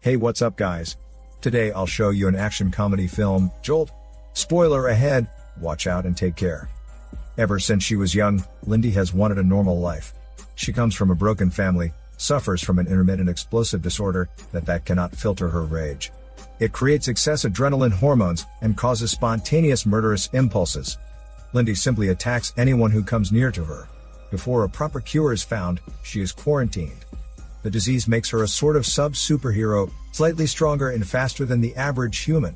Hey, what's up guys? Today I'll show you an action comedy film, JOLT. Spoiler ahead, watch out and take care. Ever since she was young, Lindy has wanted a normal life. She comes from a broken family, suffers from an intermittent explosive disorder that cannot filter her rage. It creates excess adrenaline hormones and causes spontaneous murderous impulses. Lindy simply attacks anyone who comes near to her. Before a proper cure is found, she is quarantined. The disease makes her a sort of sub-superhero, slightly stronger and faster than the average human.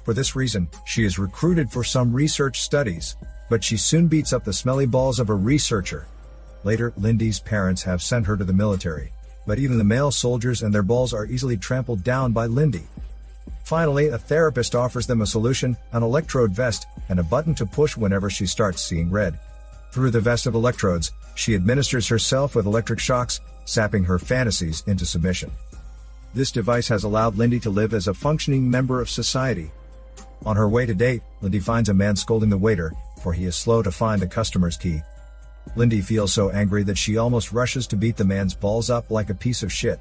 For this reason, she is recruited for some research studies, but she soon beats up the smelly balls of a researcher. Later, Lindy's parents have sent her to the military, but even the male soldiers and their balls are easily trampled down by Lindy. Finally, a therapist offers them a solution, an electrode vest, and a button to push whenever she starts seeing red. Through the vest of electrodes, she administers herself with electric shocks, sapping her fantasies into submission. This device has allowed Lindy to live as a functioning member of society. On her way to date, Lindy finds a man scolding the waiter, for he is slow to find the customer's key. Lindy feels so angry that she almost rushes to beat the man's balls up like a piece of shit.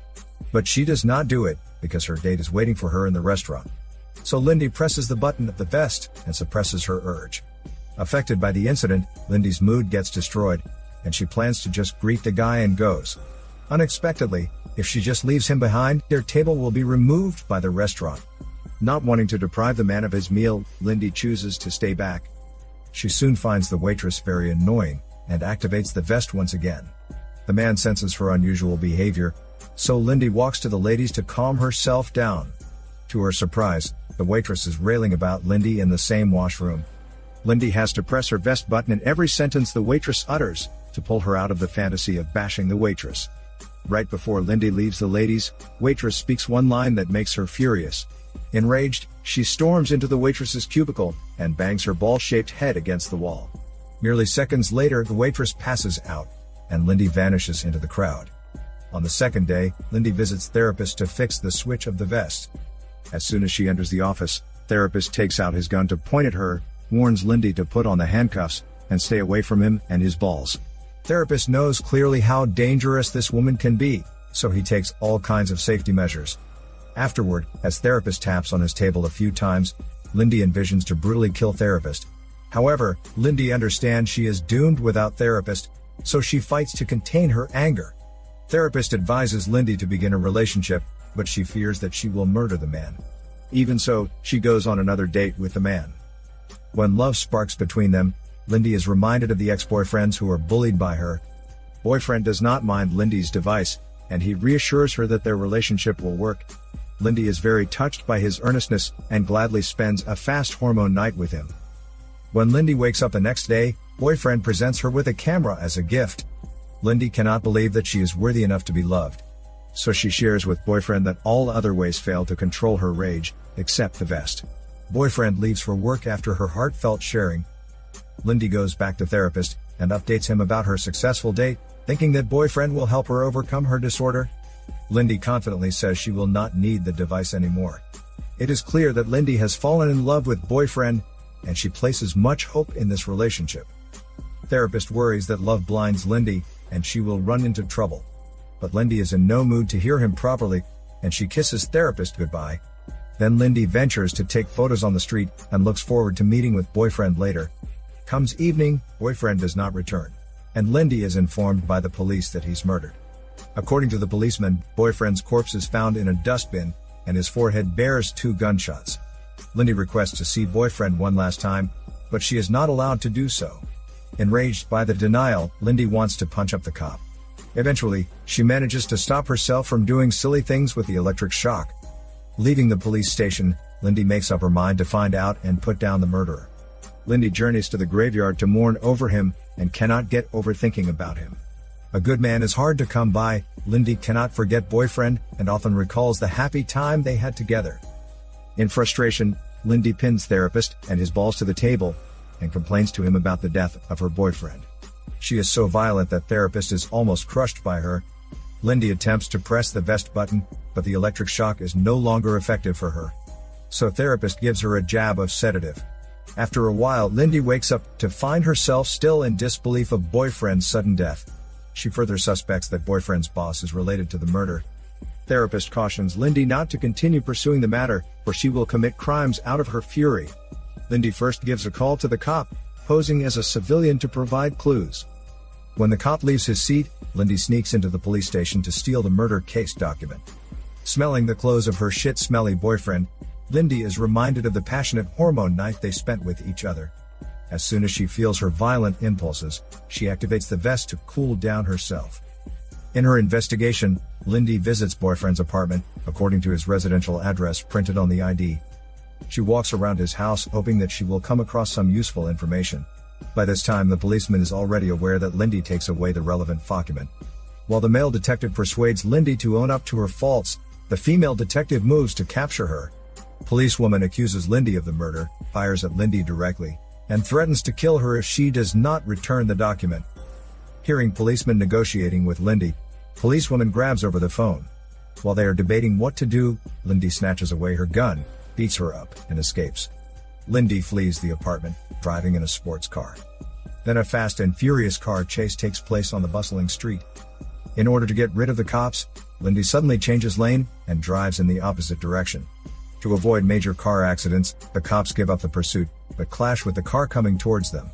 But she does not do it, because her date is waiting for her in the restaurant. So Lindy presses the button of the vest and suppresses her urge. Affected by the incident, Lindy's mood gets destroyed, and she plans to just greet the guy and goes. Unexpectedly, if she just leaves him behind, their table will be removed by the restaurant. Not wanting to deprive the man of his meal, Lindy chooses to stay back. She soon finds the waitress very annoying, and activates the vest once again. The man senses her unusual behavior, so Lindy walks to the ladies to calm herself down. To her surprise, the waitress is railing about Lindy in the same washroom. Lindy has to press her vest button in every sentence the waitress utters, to pull her out of the fantasy of bashing the waitress. Right before Lindy leaves the ladies, waitress speaks one line that makes her furious. Enraged, she storms into the waitress's cubicle, and bangs her ball-shaped head against the wall. Merely seconds later, the waitress passes out, and Lindy vanishes into the crowd. On the second day, Lindy visits therapist to fix the switch of the vest. As soon as she enters the office, therapist takes out his gun to point at her, warns Lindy to put on the handcuffs, and stay away from him and his balls. Therapist knows clearly how dangerous this woman can be, so he takes all kinds of safety measures. Afterward, as therapist taps on his table a few times, Lindy envisions to brutally kill therapist. However, Lindy understands she is doomed without therapist, so she fights to contain her anger. Therapist advises Lindy to begin a relationship, but she fears that she will murder the man. Even so, she goes on another date with the man. When love sparks between them, Lindy is reminded of the ex-boyfriends who are bullied by her. Boyfriend does not mind Lindy's device, and he reassures her that their relationship will work. Lindy is very touched by his earnestness, and gladly spends a fast hormone night with him. When Lindy wakes up the next day, boyfriend presents her with a camera as a gift. Lindy cannot believe that she is worthy enough to be loved. So she shares with boyfriend that all other ways fail to control her rage, except the vest. Boyfriend leaves for work after her heartfelt sharing. Lindy goes back to therapist, and updates him about her successful date, thinking that boyfriend will help her overcome her disorder. Lindy confidently says she will not need the device anymore. It is clear that Lindy has fallen in love with boyfriend, and she places much hope in this relationship. Therapist worries that love blinds Lindy, and she will run into trouble. But Lindy is in no mood to hear him properly, and she kisses therapist goodbye. Then Lindy ventures to take photos on the street, and looks forward to meeting with boyfriend later. Comes evening, boyfriend does not return, and Lindy is informed by the police that he's murdered. According to the policeman, boyfriend's corpse is found in a dustbin, and his forehead bears 2 gunshots. Lindy requests to see boyfriend one last time, but she is not allowed to do so. Enraged by the denial, Lindy wants to punch up the cop. Eventually, she manages to stop herself from doing silly things with the electric shock. Leaving the police station, Lindy makes up her mind to find out and put down the murderer. Lindy journeys to the graveyard to mourn over him, and cannot get over thinking about him. A good man is hard to come by. Lindy cannot forget boyfriend, and often recalls the happy time they had together. In frustration, Lindy pins therapist and his balls to the table, and complains to him about the death of her boyfriend. She is so violent that therapist is almost crushed by her. Lindy attempts to press the vest button, but the electric shock is no longer effective for her. So therapist gives her a jab of sedative. After a while, Lindy wakes up to find herself still in disbelief of boyfriend's sudden death. She further suspects that boyfriend's boss is related to the murder. Therapist cautions Lindy not to continue pursuing the matter, for she will commit crimes out of her fury. Lindy first gives a call to the cop, posing as a civilian to provide clues. When the cop leaves his seat, Lindy sneaks into the police station to steal the murder case document. Smelling the clothes of her shit-smelly boyfriend, Lindy is reminded of the passionate hormone night they spent with each other. As soon as she feels her violent impulses, she activates the vest to cool down herself. In her investigation, Lindy visits boyfriend's apartment, according to his residential address printed on the ID. She walks around his house hoping that she will come across some useful information. By this time, the policeman is already aware that Lindy takes away the relevant document. While the male detective persuades Lindy to own up to her faults, the female detective moves to capture her. Policewoman accuses Lindy of the murder, fires at Lindy directly, and threatens to kill her if she does not return the document. Hearing policemen negotiating with Lindy, policewoman grabs over the phone. While they are debating what to do, Lindy snatches away her gun, beats her up, and escapes. Lindy flees the apartment, driving in a sports car. Then a fast and furious car chase takes place on the bustling street. In order to get rid of the cops, Lindy suddenly changes lane and drives in the opposite direction. To avoid major car accidents, the cops give up the pursuit, but clash with the car coming towards them.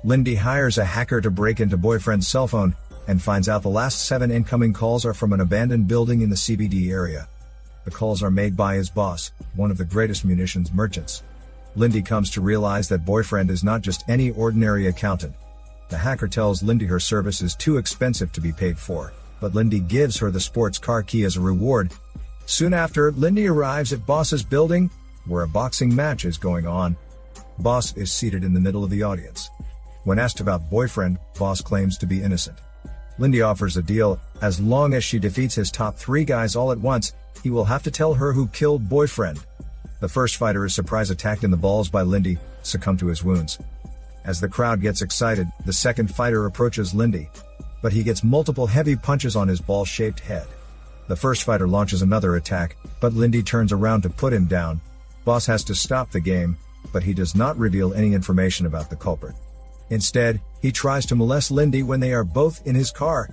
Lindy hires a hacker to break into boyfriend's cell phone, and finds out the last 7 incoming calls are from an abandoned building in the CBD area. The calls are made by his boss, one of the greatest munitions merchants. Lindy comes to realize that boyfriend is not just any ordinary accountant. The hacker tells Lindy her service is too expensive to be paid for, but Lindy gives her the sports car key as a reward. Soon after, Lindy arrives at boss's building, where a boxing match is going on. Boss is seated in the middle of the audience. When asked about boyfriend, boss claims to be innocent. Lindy offers a deal: as long as she defeats his top 3 guys all at once, he will have to tell her who killed boyfriend. The first fighter is surprise attacked in the balls by Lindy, succumb to his wounds. As the crowd gets excited, the second fighter approaches Lindy, but he gets multiple heavy punches on his ball-shaped head. The first fighter launches another attack, but Lindy turns around to put him down. Boss has to stop the game, but he does not reveal any information about the culprit. Instead, he tries to molest Lindy when they are both in his car.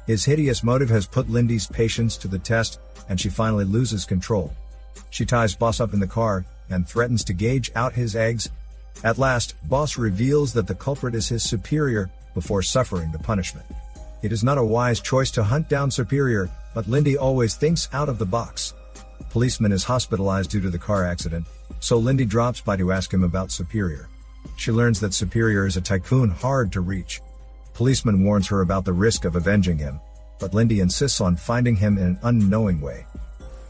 His hideous motive has put Lindy's patience to the test, and she finally loses control. She ties Boss up in the car, and threatens to gauge out his eggs. At last, Boss reveals that the culprit is his superior, before suffering the punishment. It is not a wise choice to hunt down superior, but Lindy always thinks out of the box. Policeman is hospitalized due to the car accident, so Lindy drops by to ask him about superior. She learns that superior is a tycoon hard to reach. Policeman warns her about the risk of avenging him, but Lindy insists on finding him in an unknowing way.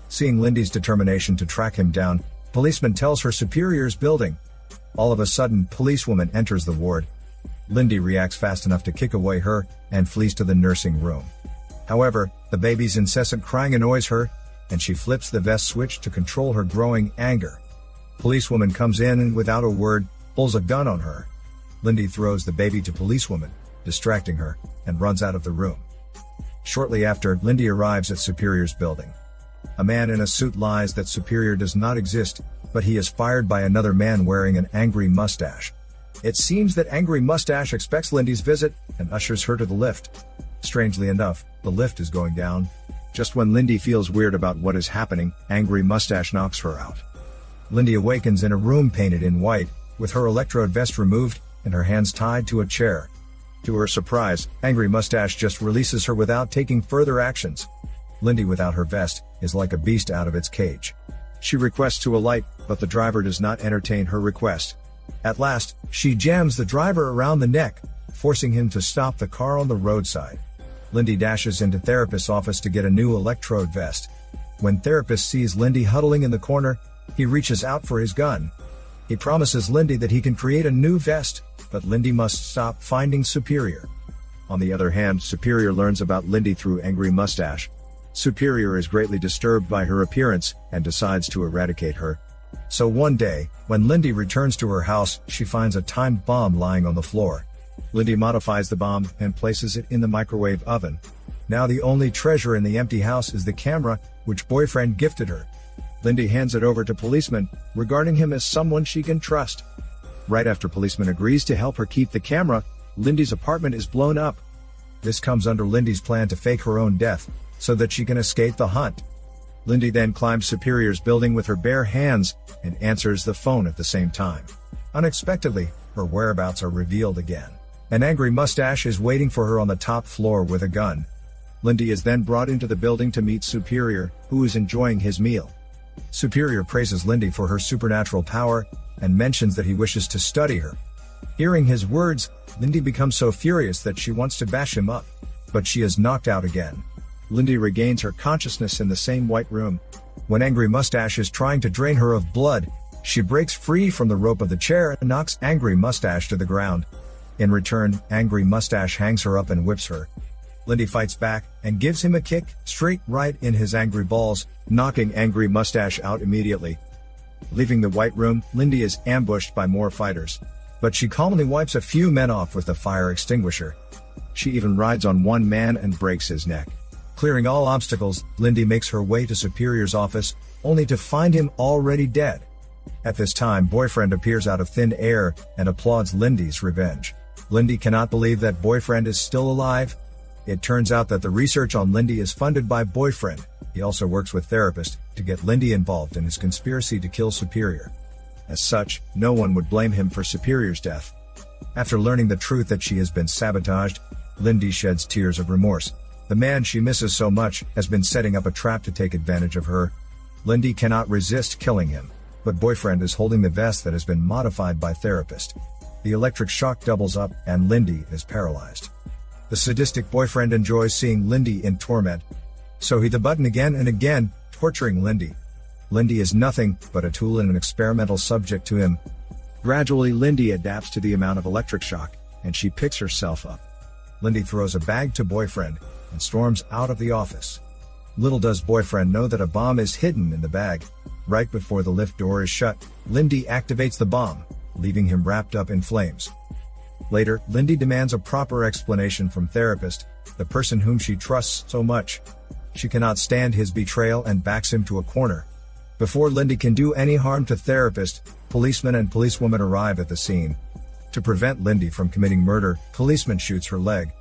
Seeing Lindy's determination to track him down, policeman tells her superior's building. All of a sudden, policewoman enters the ward. Lindy reacts fast enough to kick away her, and flees to the nursing room. However, the baby's incessant crying annoys her, and she flips the vest switch to control her growing anger. Policewoman comes in and without a word, pulls a gun on her. Lindy throws the baby to policewoman, distracting her, and runs out of the room. Shortly after, Lindy arrives at Superior's building. A man in a suit lies that Superior does not exist, but he is fired by another man wearing an angry mustache. It seems that Angry Mustache expects Lindy's visit, and ushers her to the lift. Strangely enough, the lift is going down. Just when Lindy feels weird about what is happening, Angry Mustache knocks her out. Lindy awakens in a room painted in white, with her electrode vest removed, and her hands tied to a chair. To her surprise, Angry Mustache just releases her without taking further actions. Lindy without her vest, is like a beast out of its cage. She requests to alight, but the driver does not entertain her request. At last, she jams the driver around the neck, forcing him to stop the car on the roadside. Lindy dashes into therapist's office to get a new electrode vest. When therapist sees Lindy huddling in the corner, he reaches out for his gun. He promises Lindy that he can create a new vest, but Lindy must stop finding Superior. On the other hand, Superior learns about Lindy through Angry Mustache. Superior is greatly disturbed by her appearance, and decides to eradicate her. So one day, when Lindy returns to her house, she finds a timed bomb lying on the floor. Lindy modifies the bomb, and places it in the microwave oven. Now the only treasure in the empty house is the camera, which boyfriend gifted her. Lindy hands it over to policeman, regarding him as someone she can trust. Right after policeman agrees to help her keep the camera, Lindy's apartment is blown up. This comes under Lindy's plan to fake her own death. so that she can escape the hunt. Lindy then climbs Superior's building with her bare hands and answers the phone at the same time. Unexpectedly, her whereabouts are revealed again. An angry mustache is waiting for her on the top floor with a gun. Lindy is then brought into the building to meet Superior, who is enjoying his meal. Superior praises Lindy for her supernatural power and mentions that he wishes to study her. Hearing his words, Lindy becomes so furious that she wants to bash him up, but she is knocked out again. Lindy regains her consciousness in the same white room. When Angry Mustache is trying to drain her of blood, she breaks free from the rope of the chair and knocks Angry Mustache to the ground. In return, Angry Mustache hangs her up and whips her. Lindy fights back and gives him a kick straight right in his angry balls, knocking Angry Mustache out immediately. Leaving the white room, Lindy is ambushed by more fighters, but she calmly wipes a few men off with the fire extinguisher. She even rides on one man and breaks his neck. Clearing all obstacles, Lindy makes her way to Superior's office, only to find him already dead. At this time, Boyfriend appears out of thin air and applauds Lindy's revenge. Lindy cannot believe that Boyfriend is still alive. It turns out that the research on Lindy is funded by Boyfriend. He also works with Therapist to get Lindy involved in his conspiracy to kill Superior. As such, no one would blame him for Superior's death. After learning the truth that she has been sabotaged, Lindy sheds tears of remorse. The man she misses so much has been setting up a trap to take advantage of her. Lindy cannot resist killing him, but Boyfriend is holding the vest that has been modified by Therapist. The electric shock doubles up and Lindy is paralyzed. The sadistic Boyfriend enjoys seeing Lindy in torment, so he hits the button again and again, torturing Lindy. Lindy is nothing but a tool and an experimental subject to him. Gradually, Lindy adapts to the amount of electric shock, and she picks herself up. Lindy throws a bag to Boyfriend and storms out of the office. Little does Boyfriend know that a bomb is hidden in the bag. Right before the lift door is shut, Lindy activates the bomb, leaving him wrapped up in flames. Later, Lindy demands a proper explanation from Therapist, the person whom she trusts so much. She cannot stand his betrayal and backs him to a corner. Before Lindy can do any harm to Therapist, policemen and policewoman arrive at the scene. To prevent Lindy from committing murder, policeman shoots her leg.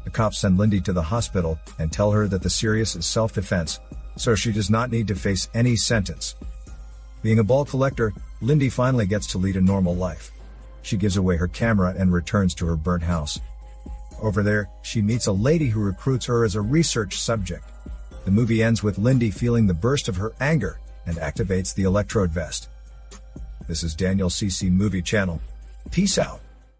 The cops send Lindy to the hospital and tell her that the serious is self-defense, so she does not need to face any sentence. Being a ball collector, Lindy finally gets to lead a normal life. She gives away her camera and returns to her burnt house. Over there, she meets a lady who recruits her as a research subject. The movie ends with Lindy feeling the burst of her anger and activates the Electrode vest. This is Daniel CC Movie Channel. Peace out.